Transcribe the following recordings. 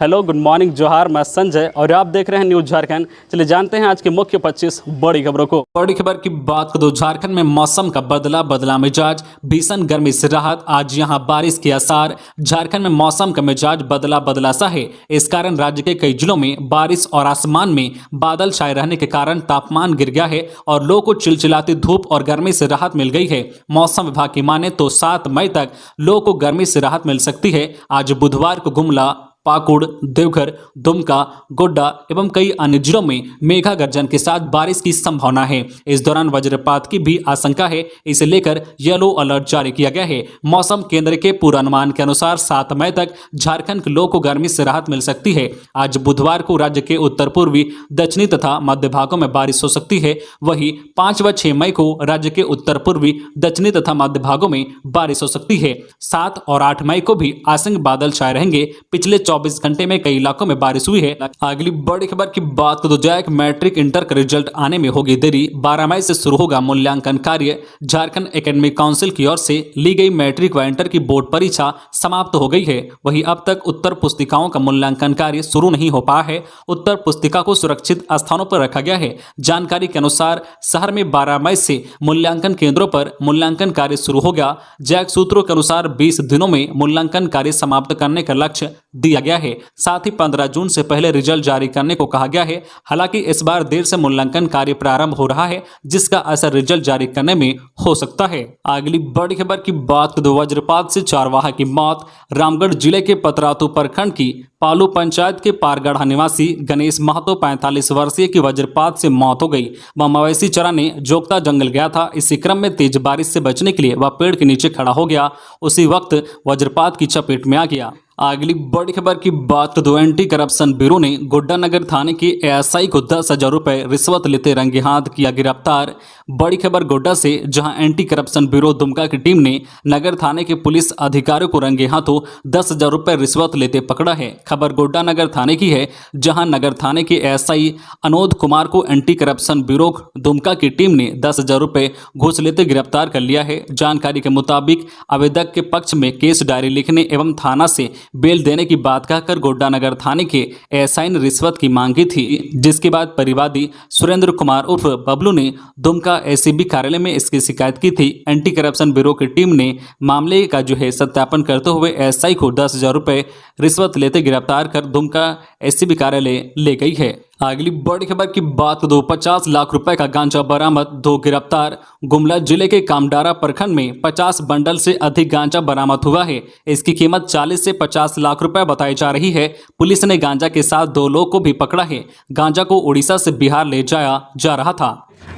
Hello, good morning, जोहार। मैं संजय और आप देख रहे हैं न्यूज झारखंड। चलिए जानते हैं आज की मुख्य 25 बड़ी खबरों को। बड़ी खबर की बात करो, झारखंड में मौसम का बदला मिजाज, भीषण गर्मी से राहत, आज यहां बारिश के आसार। झारखंड में मौसम का मिजाज बदला सा है। इस कारण राज्य के कई जिलों में बारिश और आसमान में बादल छाए रहने के कारण तापमान गिर गया है और लोगों को चिलचिलाती धूप और गर्मी से राहत मिल गई है। मौसम विभाग की माने तो 7 मई तक लोगों को गर्मी से राहत मिल सकती है। आज बुधवार को गुमला, पाकुड़, देवघर, दुमका, गोड्डा एवं कई अन्य जिलों में मेघा गर्जन के साथ बारिश की संभावना है। इस दौरान वज्रपात की भी आशंका है। इसे लेकर येलो अलर्ट जारी किया गया है। मौसम केंद्र के पूर्वानुमान के अनुसार 7 मई तक झारखंड के लोगों को गर्मी से राहत मिल सकती है। आज बुधवार को राज्य के उत्तर पूर्वी, दक्षिणी तथा मध्य भागों में बारिश हो सकती है। वहीं 5 व 6 मई को राज्य के उत्तर पूर्वी, दक्षिणी तथा मध्य भागों में बारिश हो सकती है। 7 और 8 मई को भी आसंग बादल छाए रहेंगे। पिछले 24 घंटे में कई इलाकों में बारिश हुई है। अगली बड़ी खबर की बात करो, जाए मैट्रिक इंटर का रिजल्ट आने में होगी देरी। 12 मई से शुरू होगा मूल्यांकन कार्य। झारखंड एकेडमिक काउंसिल की ओर से ली गई मैट्रिक व इंटर की बोर्ड परीक्षा समाप्त हो गई है। वहीं अब तक उत्तर पुस्तिकाओं का मूल्यांकन कार्य शुरू नहीं हो पाया है। उत्तर पुस्तिका को सुरक्षित स्थानों पर रखा गया है। जानकारी के अनुसार शहर में 12 मई से मूल्यांकन केंद्रों पर मूल्यांकन कार्य शुरू हो गया। जैक सूत्रों के अनुसार 20 दिनों में मूल्यांकन कार्य समाप्त करने का लक्ष्य दिया गया है। साथ ही 15 जून से पहले रिजल्ट जारी करने को कहा गया है। हालांकि इस बार देर से मूल्यांकन कार्य प्रारंभ हो रहा है, जिसका असर रिजल्ट जारी करने में हो सकता है। अगली बड़ी खबर की बात करें, वज्रपात से चारवाहा की मौत। रामगढ़ जिले के पतरातू प्रखंड की पालू पंचायत के पारगढ़ा निवासी गणेश महतो 45 वर्षीय की वज्रपात से मौत हो गई। वह मवेशी चराने जोगता जंगल गया था। इसी क्रम में तेज बारिश से बचने के लिए वह पेड़ के नीचे खड़ा हो गया। उसी वक्त वज्रपात की चपेट में आ गया। अगली बड़ी खबर की बात तो एंटी करप्शन ब्यूरो ने गोड्डा नगर थाने के एएसआई को 10,000 रुपए रिश्वत लेते रंगे हाथ किया गिरफ्तार। बड़ी खबर गोड्डा से, जहां एंटी करप्शन ब्यूरो दुमका की टीम ने नगर थाने के पुलिस अधिकारियों को रंगे हाथों 10,000 रुपए रिश्वत लेते पकड़ा है। खबर गोड्डा नगर थाने की है, जहां नगर थाने के एएसआई अनोद कुमार को एंटी करप्शन ब्यूरो दुमका की टीम ने 10,000 रुपए घूस लेते गिरफ्तार कर लिया है। जानकारी के मुताबिक आवेदक के पक्ष में केस डायरी लिखने एवं थाना से बेल देने की बात कहकर गोड्डा नगर थाने के एएसआई ने रिश्वत की मांग की थी, जिसके बाद परिवादी सुरेंद्र कुमार उर्फ बबलू ने दुमका एसीबी कार्यालय में इसकी शिकायत की थी। एंटी करप्शन ब्यूरो की टीम ने मामले का सत्यापन करते हुए एएसआई को 10,000 रुपए रिश्वत लेते गिरफ्तार कर दुमका एसीबी कार्यालय ले गई है। अगली बड़ी खबर की बात करो, 50 लाख रुपए का गांजा बरामद, 2 गिरफ्तार। गुमला जिले के कामडारा प्रखंड में 50 बंडल से अधिक गांजा बरामद हुआ है। इसकी कीमत 40 से 50 लाख रुपए बताई जा रही है। पुलिस ने गांजा के साथ 2 लोग को भी पकड़ा है। गांजा को उड़ीसा से बिहार ले जाया जा रहा था।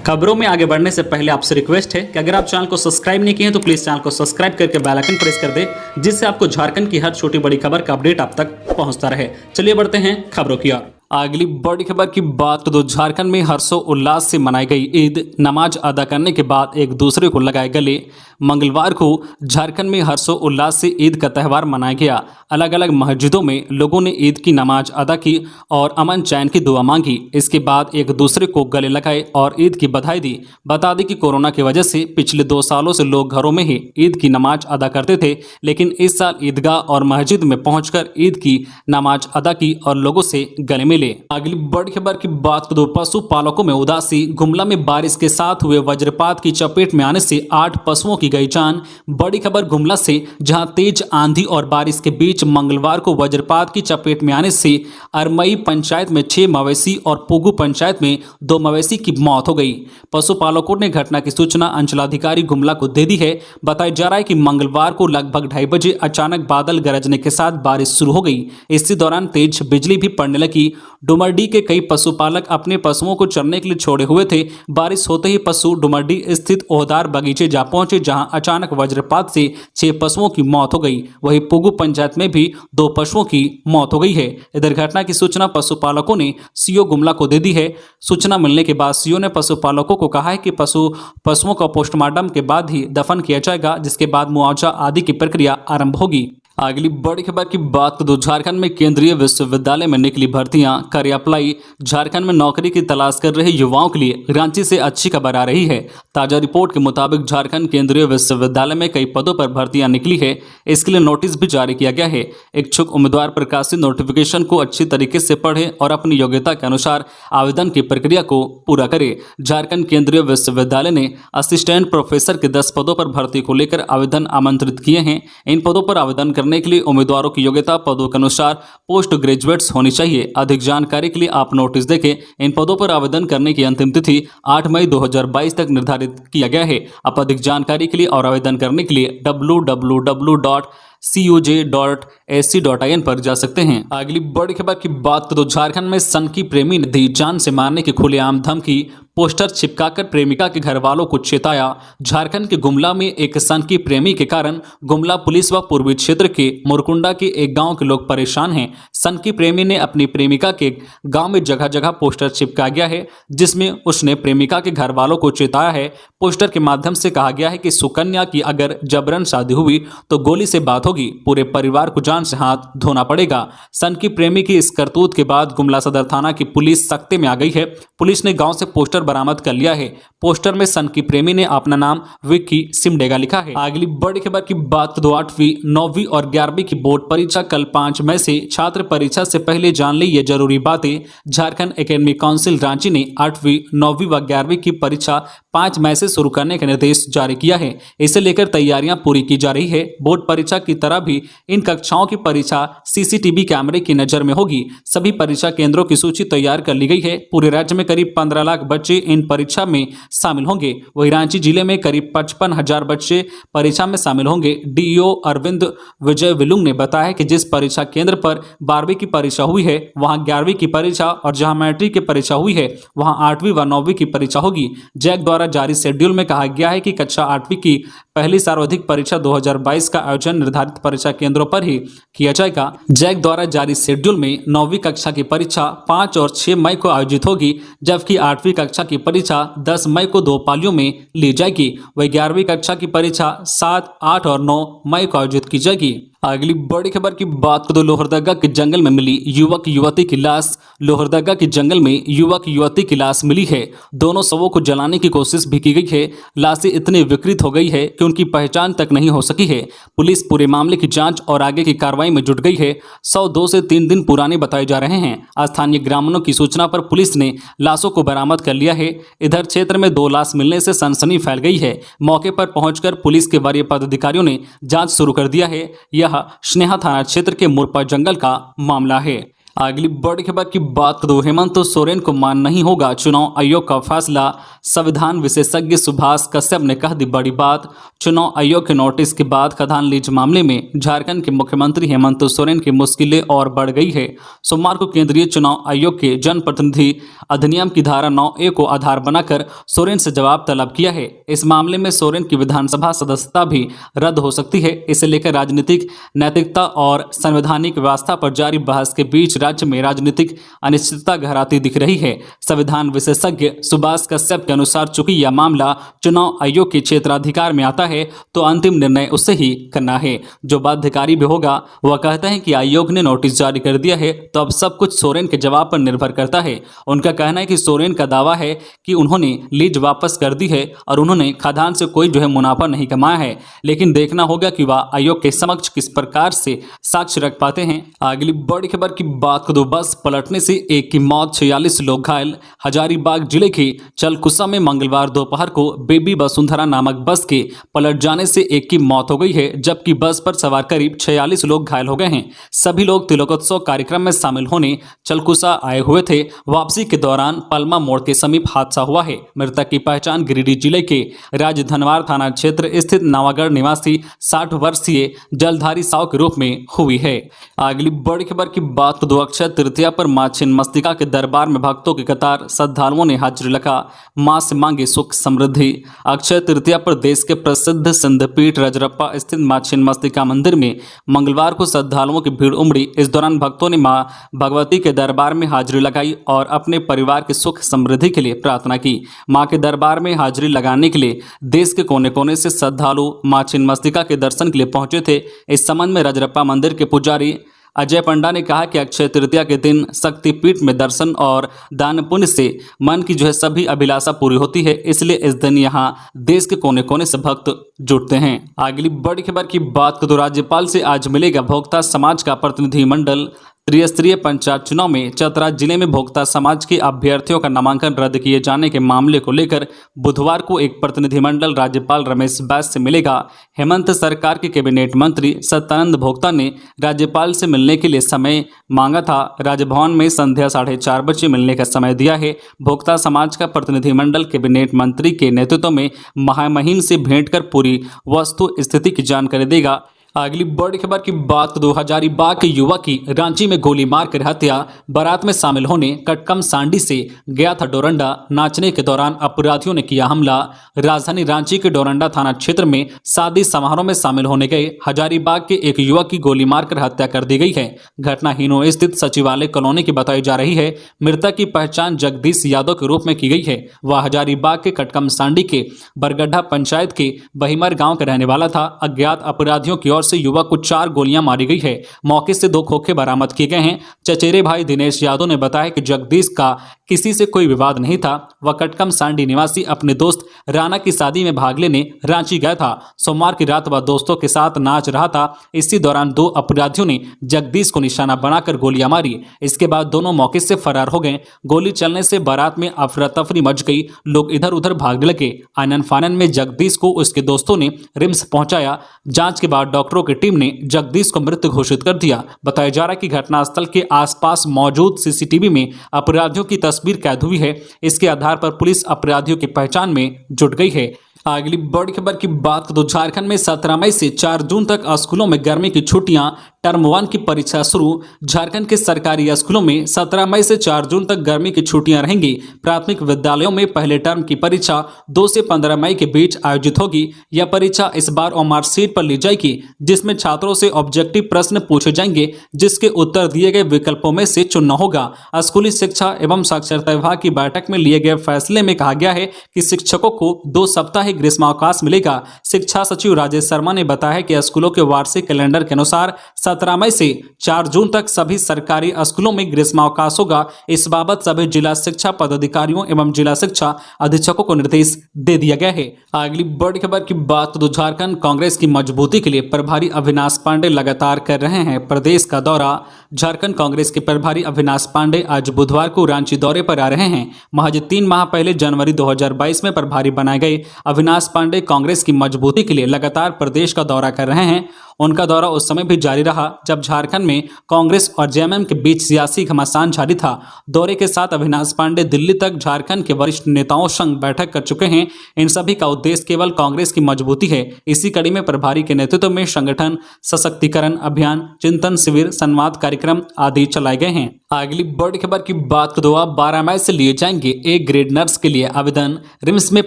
खबरों में आगे बढ़ने से पहले आपसे रिक्वेस्ट है कि अगर आप चैनल को सब्सक्राइब नहीं किए हैं तो प्लीज चैनल को सब्सक्राइब करके बेल आइकन प्रेस कर दे, जिससे आपको झारखंड की हर छोटी बड़ी खबर का अपडेट आप तक पहुंचता रहे। चलिए बढ़ते हैं खबरों की ओर। अगली बड़ी खबर की बात तो झारखंड में हर्षोल्लास से मनाई गई ईद। नमाज अदा करने के बाद एक दूसरे को लगाए गले। मंगलवार को झारखंड में हर्षोल्लास से ईद का त्यौहार मनाया गया। अलग अलग मस्जिदों में लोगों ने ईद की नमाज अदा की और अमन चैन की दुआ मांगी। इसके बाद एक दूसरे को गले लगाए और ईद की बधाई दी। बता दें कि कोरोना की वजह से पिछले 2 सालों से लोग घरों में ही ईद की नमाज अदा करते थे, लेकिन इस साल ईदगाह और मस्जिद में पहुंचकर ईद की नमाज अदा की और लोगों से गले मिले। अगली बड़ी खबर की बात करो, पशुपालकों में उदासी। गुमला में बारिश के साथ हुए वज्रपात की चपेट में आने से 8 पशुओं की गई जान। बड़ी खबर गुमला से, जहां तेज आंधी और बारिश के बीच मंगलवार को वज्रपात की चपेट में आने से अरमई पंचायत में 6 मवेशी और पुगू पंचायत में 2 मवेशी की मौत हो गई। पशुपालकों ने घटना की सूचना अंचलाधिकारी गुमला को दे दी है। बताया जा रहा है कि मंगलवार को लगभग 2:30 बजे अचानक बादल गरजने के साथ बारिश शुरू हो गई। इसी दौरान तेज बिजली भी पड़ने लगी। डुमरडी के कई पशुपालक अपने पशुओं को चरने के लिए छोड़े हुए थे। बारिश होते ही पशु डुमरडी स्थित ओहदार बगीचे जा पहुंचे, जहां अचानक वज्रपात से 6 पशुओं की मौत हो गई। वहीं पुगु पंचायत में भी 2 पशुओं की मौत हो गई है। इधर घटना की सूचना पशुपालकों ने सीओ गुमला को दे दी है। सूचना मिलने के बाद सीओ ने पशुपालकों को कहा है कि पशुओं का पोस्टमार्टम के बाद ही दफन किया जाएगा, जिसके बाद मुआवजा आदि की प्रक्रिया आरंभ होगी। अगली बड़ी खबर की बात कर दो। झारखंड में केंद्रीय विश्वविद्यालय में निकली भर्तियां, करे अप्लाई। झारखंड में नौकरी की तलाश कर रहे युवाओं के लिए रांची से अच्छी खबर आ रही है। ताजा रिपोर्ट के मुताबिक झारखंड केंद्रीय विश्वविद्यालय में कई पदों पर भर्तियां निकली है। इसके लिए नोटिस भी जारी किया गया है। इच्छुक उम्मीदवार प्रकाशित नोटिफिकेशन को अच्छी तरीके से पढ़ें और अपनी योग्यता के अनुसार आवेदन की प्रक्रिया को पूरा करें। झारखंड केंद्रीय विश्वविद्यालय ने असिस्टेंट प्रोफेसर के 10 पदों पर भर्ती को लेकर आवेदन आमंत्रित किए हैं। इन पदों पर आवेदन करने के लिए उम्मीदवारों की योग्यता पदों के अनुसार पोस्ट ग्रेजुएट्स होनी चाहिए। अधिक जानकारी के लिए आप नोटिस देखें। इन पदों पर आवेदन करने की अंतिम तिथि 8 मई 2022 तक निर्धारित किया गया है। आप अधिक जानकारी के लिए और आवेदन करने के लिए www.cuj.ac.in पर जा सकते हैं। अगली बड़ी खबर की बात करो। झारखंड में सनकी प्रेमी ने दी जान से मारने की खुलेआम धमकी, पोस्टर चिपकाकर प्रेमिका के घर वालों को चेताया। झारखंड के गुमला में एक सनकी प्रेमी के कारण गुमला पुलिस व पूर्वी क्षेत्र के मुरकुंडा के एक गांव के लोग परेशान हैं। सनकी प्रेमी ने अपनी प्रेमिका के गांव में जगह जगह पोस्टर चिपका गया है, जिसमें उसने प्रेमिका के घर वालों को चेताया है। पोस्टर के माध्यम से कहा गया है कि सुकन्या की अगर जबरन शादी हुई तो गोली से बात होगी, पूरे परिवार को जान से हाथ धोना पड़ेगा। सनकी प्रेमी की इस करतूत के बाद गुमला सदर थाना की पुलिस सख्ते में आ गई है। पुलिस ने गांव से पोस्टर बरामद कर लिया है। पोस्टर में सनकी प्रेमी ने अपना नाम विक्की सिमडेगा लिखा है। अगली बड़ी खबर की बात करो। 8वीं, 9वीं और 11वीं की बोर्ड परीक्षा कल 5 मई से। छात्र परीक्षा से पहले जान ली ये जरूरी बातें। झारखंड एकेडमिक काउंसिल रांची ने 8वीं, 9वीं व 11वीं की परीक्षा 5 मई से शुरू करने का निर्देश जारी किया है। इसे लेकर तैयारियां पूरी की जा रही है। बोर्ड परीक्षा की तरह भी इन कक्षाओं की परीक्षा सीसीटीवी कैमरे की नजर में होगी। सभी परीक्षा केंद्रों की सूची तैयार कर ली गई है। पूरे राज्य में करीब 15 लाख बच्चे इन परीक्षा में शामिल होंगे। वहीं रांची जिले में करीब 55,000 बच्चे परीक्षा में शामिल होंगे। डीईओ अरविंद विजय विलुंग ने बताया कि जिस परीक्षा केंद्र पर 12वीं की परीक्षा हुई है वहां 11वीं की परीक्षा और जहां मैट्रिक की परीक्षा हुई है वहां 8वीं व 9वीं की परीक्षा होगी। जैक द्वारा जारी शेड्यूल में कहा गया है कि कक्षा 8वीं की पहली सर्वाधिक परीक्षा 2022 का आयोजन निर्धारित परीक्षा केंद्रों पर ही किया जाएगा। जैक द्वारा जारी शेड्यूल में 9वीं कक्षा की परीक्षा 5 और 6 मई को आयोजित होगी, जबकि 8वीं कक्षा की परीक्षा 10 मई को 2 पालियों में ली जाएगी। वही 11वीं कक्षा की परीक्षा 7, 8 और 9 मई को आयोजित की जाएगी। अगली बड़ी खबर की बात करो। लोहरदगा के जंगल में मिली युवक युवती की लाश। लोहरदगा के जंगल में युवक युवती की लाश मिली है। दोनों शवों को जलाने की कोशिश भी की गई है। लाशें इतनी विकृत हो गई है कि उनकी पहचान तक नहीं हो सकी है। पुलिस पूरे मामले की जांच और आगे की कार्रवाई में जुट गई है। शव 2 से 3 दिन पुराने बताए जा रहे हैं। स्थानीय ग्रामीणों की सूचना पर पुलिस ने लाशों को बरामद कर लिया है। इधर क्षेत्र में 2 लाश मिलने से सनसनी फैल गई है। मौके पर पहुंचकर पुलिस के वरीय पदाधिकारियों ने जांच शुरू कर दिया है। यह स्नेहा थाना क्षेत्र के मुरपा जंगल का मामला है। अगली बड़ी खबर की बात करो। हेमंत सोरेन को मान नहीं होगा चुनाव आयोग का फैसला। संविधान विशेषज्ञ सुभाष कश्यप ने कह दी बड़ी बात। चुनाव आयोग के नोटिस के बाद खदान लीज मामले में झारखंड के मुख्यमंत्री हेमंत सोरेन की मुश्किलें और बढ़ गई है। सोमवार को केंद्रीय चुनाव आयोग के जनप्रतिनिधि अधिनियम की धारा 9A को आधार बनाकर सोरेन से जवाब तलब किया है। इस मामले में सोरेन की विधानसभा सदस्यता भी रद्द हो सकती है। इसे लेकर राजनीतिक नैतिकता और संवैधानिक व्यवस्था पर जारी बहस के बीच राज्य में राजनीतिक अनिश्चितता गहराती दिख रही है। संविधान विशेषज्ञ सुभाष कश्यप के अनुसार चूंकि यह मामला चुनाव आयोग के क्षेत्राधिकार में आता है तो अंतिम निर्णय उससे ही करना है। जो बाध्यकारी भी होगा वह कहते हैं कि आयोग ने नोटिस जारी कर दिया है तो अब सब कुछ सोरेन के जवाब पर निर्भर करता है। उनका कहना है कि सोरेन का दावा है कि उन्होंने लीज वापस कर दी है और उन्होंने खदान से कोई मुनाफा नहीं कमाया है, लेकिन देखना होगा कि वह आयोग के समक्ष किस प्रकार से साक्ष्य रख पाते हैं। अगली बड़ी खबर की बात करो। बस पलटने से एक की मौत, 46 लोग घायल। हजारीबाग जिले के चलकुसा में मंगलवार दोपहर को बेबी वसुंधरा नामक बस के पलट जाने से एक की मौत हो गई है, जबकि बस पर सवार करीब 46 लोग घायल हो गए हैं। सभी लोग तिलकोत्सव कार्यक्रम में शामिल होने चलकुसा आए हुए थे। वापसी के दौरान पलमा मोड़ के समीप हादसा हुआ है। मृतक की पहचान गिरिडीह जिले के राजधनवार थाना क्षेत्र स्थित नवागढ़ निवासी 60 वर्षीय जलधारी साव के रूप में हुई है। अगली बड़ी खबर की बात करो। अक्षय तृतीया पर मां छिन्नमस्तिका के दरबार में भक्तों की कतार, श्रद्धालुओं ने हाजिरी लगा, मां से मांगी सुख समृद्धि। अक्षय तृतीया पर देश के प्रसिद्ध सिद्धपीठ रजरप्पा स्थित मां छिन्नमस्तिका मंदिर में मंगलवार को श्रद्धालुओं की भीड़ उमड़ी। इस दौरान भक्तों ने मां भगवती के दरबार में हाजिरी लगाई और अपने परिवार की सुख समृद्धि के लिए प्रार्थना की। मां के दरबार में हाजिरी लगाने के लिए देश के कोने कोने से श्रद्धालु मां छिन्नमस्तिका के दर्शन के लिए पहुंचे थे। इस संबंध में रजरप्पा मंदिर के पुजारी अजय पंडा ने कहा कि अक्षय तृतीया के दिन शक्तिपीठ में दर्शन और दान पुण्य से मन की सभी अभिलाषा पूरी होती है, इसलिए इस दिन यहां देश के कोने कोने से भक्त जुटते हैं। अगली बड़ी खबर की बात करें तो राज्यपाल से आज मिलेगा भोक्ता समाज का प्रतिनिधिमंडल। त्रिस्तरीय पंचायत चुनाव में चतरा जिले में भोक्ता समाज के अभ्यर्थियों का नामांकन रद्द किए जाने के मामले को लेकर बुधवार को एक प्रतिनिधिमंडल राज्यपाल रमेश बैस से मिलेगा। हेमंत सरकार के कैबिनेट मंत्री सत्यानंद भोक्ता ने राज्यपाल से मिलने के लिए समय मांगा था। राजभवन में संध्या 4:30 बजे मिलने का समय दिया है। भोक्ता समाज का प्रतिनिधिमंडल कैबिनेट मंत्री के नेतृत्व में महामहिम से भेंट कर पूरी वस्तु स्थिति की जानकारी देगा। अगली बड़ी खबर की बात 2022 के युवक की रांची में गोली मारकर हत्या। बारात में शामिल होने कटकम सांडी से गया था डोरंडा। नाचने के दौरान अपराधियों ने किया हमला। राजधानी रांची के डोरंडा थाना क्षेत्र में शादी समारोह में शामिल होने गए हजारीबाग के एक युवक की गोली मारकर हत्या कर दी गई है। घटना हिनो स्थित सचिवालय कॉलोनी की बताई जा रही है। मृतक की पहचान जगदीश यादव के रूप में की गई है। वह हजारीबाग के कटकम सांडी के बरगड्ढा पंचायत के बहिमर गाँव का रहने वाला था। अज्ञात अपराधियों की से युवक को 4 गोलियां मारी गई है। मौके से 2 खोखे बरामद किए गए हैं। चचेरे भाई दिनेश यादव ने बताया कि जगदीश का किसी से कोई विवाद नहीं था। वह कटकम सांडी निवासी अपने दोस्त राणा की शादी में भाग लेने रांची गया था। सोमवार की रात वह दोस्तों के साथ नाच रहा था। इसी दौरान 2 अपराधियों ने जगदीश को निशाना बनाकर गोलियां मारी। इसके बाद दोनों मौके से फरार हो गए। गोली चलने से बारात में अफरा तफरी मच गई। लोग इधर उधर भागने लगे। आनन फानन में जगदीश को उसके दोस्तों ने रिम्स पहुंचाया। जांच के बाद डॉक्टरों की टीम ने जगदीश को मृत घोषित कर दिया। बताया जा रहा है कि घटनास्थल के आसपास मौजूद सीसीटीवी में अपराधियों की तस्वीर कैद हुई है। इसके आधार पर पुलिस अपराधियों की पहचान में जुट गई है। अगली बड़ी खबर की बात तो झारखंड में 17 मई से 4 जून तक स्कूलों में गर्मी की छुट्टियां। टर्म 1 की परीक्षा शुरू। झारखंड के सरकारी स्कूलों में 17 मई से 4 जून तक गर्मी की छुट्टियां रहेंगी। प्राथमिक विद्यालयों में पहले टर्म की परीक्षा 2 से 15 मई के बीच आयोजित होगी। यह परीक्षा इस बार मार्कशीट पर ली जाएगी, जिसमें छात्रों से ऑब्जेक्टिव प्रश्न पूछे जाएंगे, जिसके उत्तर दिए गए विकल्पों में से चुनना होगा। स्कूली शिक्षा एवं साक्षरता विभाग की बैठक में लिए गए फैसले में कहा गया है कि शिक्षकों को 2 सप्ताह ग्रीष्मावकाश मिलेगा। शिक्षा सचिव राजेश शर्मा ने बताया कि स्कूलों के वार्षिक कैलेंडर के अनुसार 17 मई से 4 जून तक सभी सरकारी स्कूलों में ग्रीष्मावकाश होगा। इस बाबत सभी जिला शिक्षा पदाधिकारियों एवं जिला शिक्षा अधीक्षकों को निर्देश दे दिया गया है। अगली बड़ी खबर की बात तो झारखंड कांग्रेस की मजबूती के लिए प्रभारी अविनाश पांडे लगातार कर रहे हैं प्रदेश का दौरा। झारखंड कांग्रेस के प्रभारी अविनाश पांडे आज बुधवार को रांची दौरे पर आ रहे हैं। महज 3 माह पहले जनवरी 2022 में प्रभारी बनाए गए अविनाश पांडे कांग्रेस की मजबूती के लिए लगातार प्रदेश का दौरा कर रहे हैं। उनका दौरा उस समय भी जारी रहा जब झारखंड में कांग्रेस और जेएमएम के बीच सियासी घमासान जारी था। दौरे के साथ अविनाश पांडे दिल्ली तक झारखंड के वरिष्ठ नेताओं संग बैठक कर चुके हैं। इन सभी का उद्देश्य केवल कांग्रेस की मजबूती है। इसी कड़ी में प्रभारी के नेतृत्व में संगठन सशक्तिकरण अभियान, चिंतन शिविर, संवाद कार्यक्रम आदि चलाए गए हैं। अगली बड़ी खबर की बात करो। 12 मई से लिए जाएंगे ए ग्रेड नर्स के लिए आवेदन। रिम्स में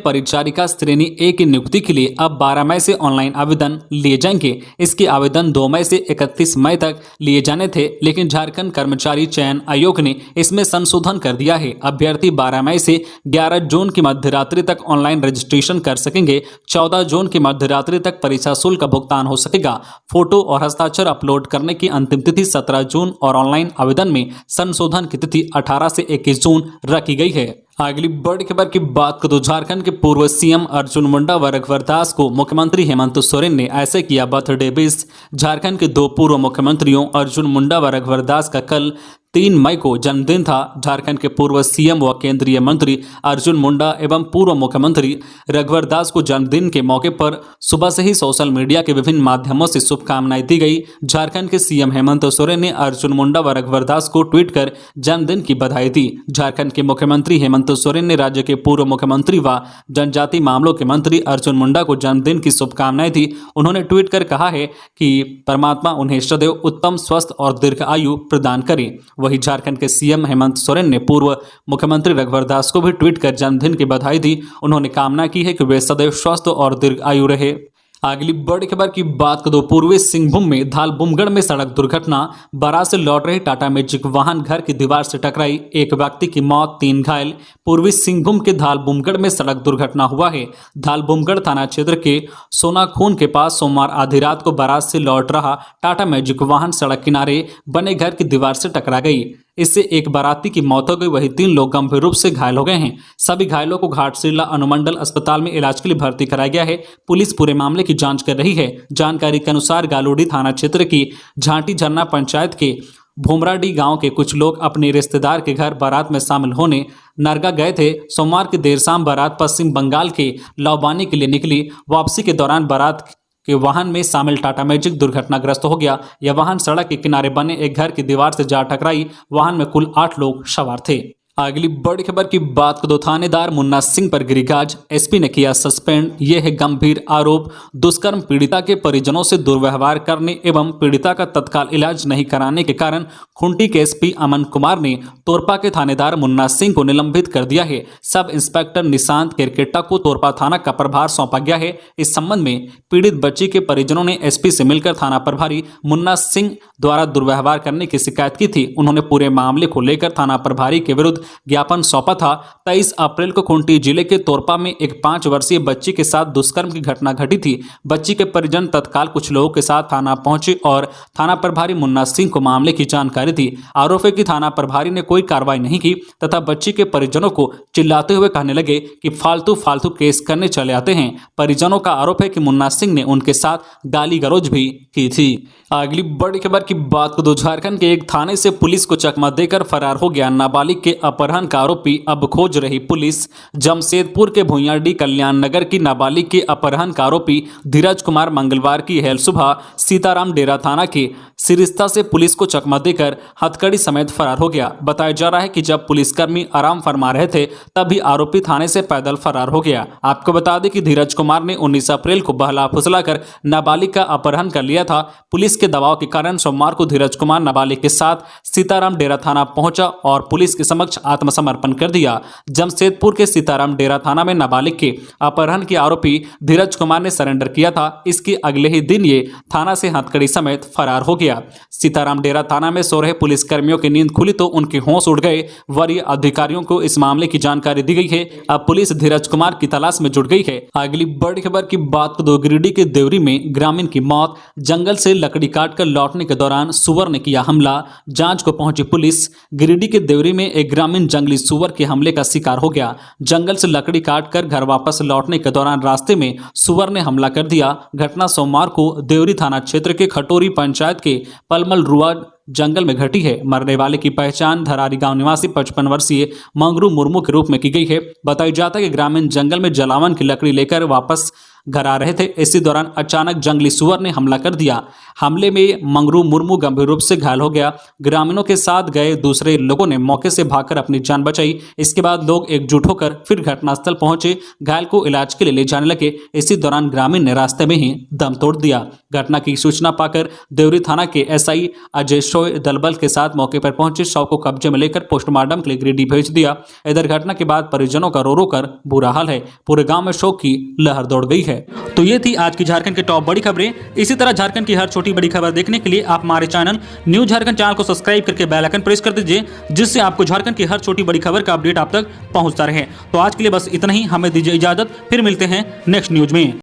परिचारिका श्रेणी ए की नियुक्ति के लिए अब 12 मई से ऑनलाइन आवेदन लिए जाएंगे। इसके आवेदन 2 मई से 31 मई तक लिए जाने थे, लेकिन झारखंड कर्मचारी चयन आयोग ने इसमें संशोधन कर दिया है। अभ्यर्थी 12 मई से 11 जून की मध्यरात्रि तक ऑनलाइन रजिस्ट्रेशन कर सकेंगे। 14 जून की मध्यरात्रि तक परीक्षा शुल्क का भुगतान हो सकेगा। फोटो और हस्ताक्षर अपलोड करने की अंतिम तिथि 17 जून और ऑनलाइन आवेदन में संशोधन की तिथि 18 से 21 जून रखी गई है। अगली बड़ी खबर की बात करें तो झारखंड के पूर्व सीएम अर्जुन मुंडा व रघुवर दास को मुख्यमंत्री हेमंत सोरेन ने ऐसे किया बर्थडे विश। झारखंड के 2 पूर्व मुख्यमंत्रियों अर्जुन मुंडा व रघुवर दास का कल 3 मई को जन्मदिन था। झारखंड के पूर्व सीएम व केंद्रीय मंत्री अर्जुन मुंडा एवं पूर्व मुख्यमंत्री रघुवर दास को जन्मदिन के मौके पर सुबह से ही सोशल मीडिया के विभिन्न माध्यमों से शुभकामनाएं दी गई। झारखंड के सीएम हेमंत सोरेन ने अर्जुन मुंडा व रघुवर दास को ट्वीट कर जन्मदिन की बधाई दी। झारखंड के मुख्यमंत्री हेमंत सोरेन ने राज्य के पूर्व मुख्यमंत्री व जनजाति मामलों के मंत्री अर्जुन मुंडा को जन्मदिन की शुभकामनाएं दी। उन्होंने ट्वीट कर कहा है कि परमात्मा उन्हें सदैव उत्तम, स्वस्थ और दीर्घ आयु प्रदान करे। वहीं झारखंड के सीएम हेमंत सोरेन ने पूर्व मुख्यमंत्री रघुवर दास को भी ट्वीट कर जन्मदिन की बधाई दी। उन्होंने कामना की है कि वे सदैव स्वस्थ और दीर्घायु रहे। अगली बड़ी खबर की बात करें तो पूर्वी सिंहभूम में धालबुमगढ़ में सड़क दुर्घटना। बारात से लौट रही टाटा मैजिक वाहन घर की दीवार से टकराई, एक व्यक्ति की मौत, 3 घायल। पूर्वी सिंहभूम के धालबुमगढ़ में सड़क दुर्घटना हुआ है। धालबुमगढ़ थाना क्षेत्र के सोनाखून के पास सोमवार आधी रात को बारात से लौट रहा टाटा मैजिक वाहन सड़क किनारे बने घर की दीवार से टकरा गई। इससे एक बाराती की मौत हो गई, वहीं 3 लोग गंभीर रूप से घायल हो गए हैं। सभी घायलों को घाटशिला अनुमंडल अस्पताल में इलाज के लिए भर्ती कराया गया है। पुलिस पूरे मामले की जांच कर रही है। जानकारी के अनुसार गालूडी थाना क्षेत्र की झांटी झरना पंचायत के भोमराडी गांव के कुछ लोग अपने रिश्तेदार के घर बारात में शामिल होने नरगा गए थे। सोमवार की देर शाम बारात पश्चिम बंगाल के लौबानी के लिए निकली। वापसी के दौरान बारात के वाहन में शामिल टाटा मैजिक दुर्घटनाग्रस्त हो गया। यह वाहन सड़क के किनारे बने एक घर की दीवार से जा टकराई। वाहन में कुल 8 लोग सवार थे। अगली बड़ी खबर की बात करें तो थानेदार मुन्ना सिंह पर गिरिराज, एसपी ने किया सस्पेंड। यह है गंभीर आरोप। दुष्कर्म पीड़िता के परिजनों से दुर्व्यवहार करने एवं पीड़िता का तत्काल इलाज नहीं कराने के कारण खूंटी के एसपी अमन कुमार ने तोरपा के थानेदार मुन्ना सिंह को निलंबित कर दिया है। सब इंस्पेक्टर निशांत केरकेट्टा को तोरपा थाना का प्रभार सौंपा गया है। इस संबंध में पीड़ित बच्ची के परिजनों ने एसपी से मिलकर थाना प्रभारी मुन्ना सिंह द्वारा दुर्व्यवहार करने की शिकायत की थी। उन्होंने पूरे मामले को लेकर थाना प्रभारी के विरुद्ध ज्ञापन सौंपा था। 23 अप्रैल को खूंटी जिले के तोरपा में एक 5 वर्षीय बच्ची के साथ दुष्कर्म की घटना घटी थी। बच्ची के परिजन तत्काल कुछ लोगों के साथ थाना पहुंचे और थाना प्रभारी मुन्ना सिंह को मामले की जानकारी दी। आरोप है कि थाना प्रभारी ने कोई कार्रवाई नहीं की तथा बच्ची के परिजनों को चिल्लाते हुए कहने लगे कि फालतू केस करने चले आते हैं। परिजनों का आरोप है कि मुन्ना सिंह ने उनके साथ गाली गलौज भी की थी। अगली बड़ी खबर की बात करें तो झारखंड के एक थाने से पुलिस को चकमा देकर फरार हो गया नाबालिग के अपहरण का आरोपी, अब खोज रही पुलिस। जमशेदपुर के भुइयाडी कल्याण नगर की नाबालिग के अपहरण का आरोपी धीरज कुमार मंगलवार की हेल सुबह सीताराम डेरा थाना के सिरिस्ता से पुलिस को चकमा देकर हथकड़ी समेत फरार हो गया। बताया जा रहा है कि जब पुलिसकर्मी आराम फरमा रहे थे तभी आरोपी थाने से पैदल फरार हो गया। आपको बता दें कि धीरज कुमार ने 19 अप्रैल को बहला फुसलाकर नाबालिग का अपहरण कर लिया था। पुलिस के दबाव के कारण सोमवार को धीरज कुमार नाबालिग के साथ सीताराम डेरा थाना पहुंचा और पुलिस के समक्ष आत्मसमर्पण कर दिया। जमशेदपुर के सीताराम डेरा थाना में नाबालिग के अपहरण के आरोपी धीरज कुमार ने सरेंडर किया था। इसके अगले ही दिन ये थाना से हथकड़ी समेत फरार हो गया। सीताराम डेरा थाना में सो रहे पुलिसकर्मियों की नींद खुली तो उनके होश उड़ गए। वरीय अधिकारियों को इस मामले की जानकारी दी गई है। अब पुलिस धीरज कुमार की तलाश में जुट गई है। अगली बड़ी खबर की बात करें, गिरिडीह के देवरी में ग्रामीण की मौत। जंगल से लकड़ी काटकर लौटने के दौरान सुअर ने किया हमला, जांच को पहुंची पुलिस। गिरिडीह के देवरी में एक ग्रामीण जंगली सुअर के हमले का शिकार हो गया। जंगल से लकड़ी काटकर घर वापस लौटने के दौरान रास्ते में सुअर ने हमला कर दिया। घटना सोमवार को देवरी थाना क्षेत्र के खटोरी पंचायत के पलमल रुआ जंगल में घटी है। मरने वाले की पहचान धरारी गांव निवासी 55 वर्षीय मंगरू मुर्मू के रूप में की गई है। बताया जाता है कि ग्रामीण जंगल में जलावन की लकड़ी लेकर वापस घर आ रहे थे। इसी दौरान अचानक जंगली सुअर ने हमला कर दिया। हमले में मंगरू मुर्मू गंभीर रूप से घायल हो गया। ग्रामीणों के साथ गए दूसरे लोगों ने मौके से भागकर अपनी जान बचाई। इसके बाद लोग एकजुट होकर फिर घटनास्थल पहुंचे, घायल को इलाज के लिए ले जाने लगे। इसी दौरान ग्रामीण ने रास्ते में ही दम तोड़ दिया। घटना की सूचना पाकर देवरी थाना के एसआई अजय शोय दलबल के साथ मौके पर पहुंचे। शव को कब्जे में लेकर पोस्टमार्टम के लिए गिरिडीह भेज दिया। इधर घटना के बाद परिजनों का रो रो कर बुरा हाल है। पूरे गांव में शोक की लहर दौड़ गई है। तो ये थी आज की झारखंड की टॉप बड़ी खबरें। इसी तरह झारखंड की हर छोटी बड़ी खबर देखने के लिए आप हमारे चैनल न्यूज झारखंड चैनल को सब्सक्राइब करके बेल आइकन प्रेस कर दीजिए, जिससे आपको झारखंड की हर छोटी बड़ी खबर का अपडेट आप तक पहुंचता रहे। तो आज के लिए बस इतना ही। हमें दीजिए इजाजत, फिर मिलते हैं नेक्स्ट न्यूज में।